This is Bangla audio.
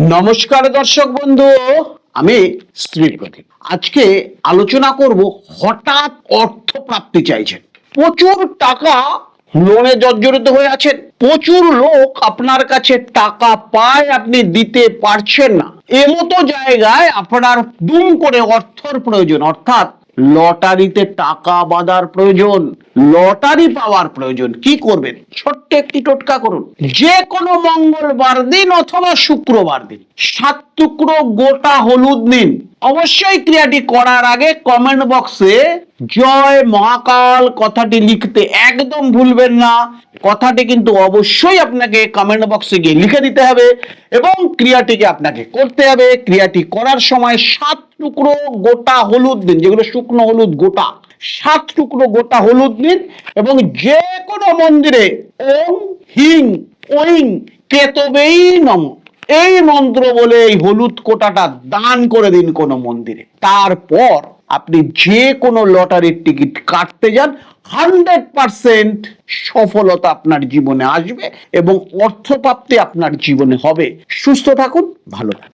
নমস্কার দর্শক বন্ধু, আমি শ্রী প্রদীপ। আজকে আলোচনা করব হঠাৎ অর্থ প্রাপ্তি চাইছেন, প্রচুর টাকা লোনে জর্জরিত হয়ে আছেন, প্রচুর লোক আপনার কাছে টাকা পায়, আপনি দিতে পারছেন না। এমতো জায়গায় আপনার দুম করে অর্থের প্রয়োজন, অর্থাৎ লটারিতে টাকা বাঁধার প্রয়োজন, লটারি পাওয়ার প্রয়োজন। কি করবেন? ছোট্ট একটি টোটকা করুন। যে কোনো মঙ্গলবার দিন অথবা শুক্রবার দিন 7 টুকরো গোটা হলুদ নিন। অবশ্যই ক্রিয়াটি করার আগে কমেন্ট বক্সে জয় মহাকাল কথাটি লিখতে একদম ভুলবেন না। কথাটি কিন্তু অবশ্যই আপনাকে কমেন্ট বক্সে গিয়ে লিখে দিতে হবে এবং ক্রিয়াটিকে আপনাকে করতে হবে। ক্রিয়াটি করার সময় 7 টুকরো গোটা হলুদ দিন, যেগুলো শুকনো হলুদ গোটা, 7 টুকরো গোটা হলুদ নিন এবং যে কোনো মন্দিরে ওম হিং ওইং কেতবেই নমঃ এই মন্ত্র বলে এই হলুদ কোটাটা দান করে দিন কোনো মন্দিরে। তারপর আপনি যে কোনো লটারির টিকিট কাটতে যান, 100% সফলতা আপনার জীবনে আসবে এবং অর্থপ্রাপ্তি আপনার জীবনে হবে। সুস্থ থাকুন, ভালো থাকুন।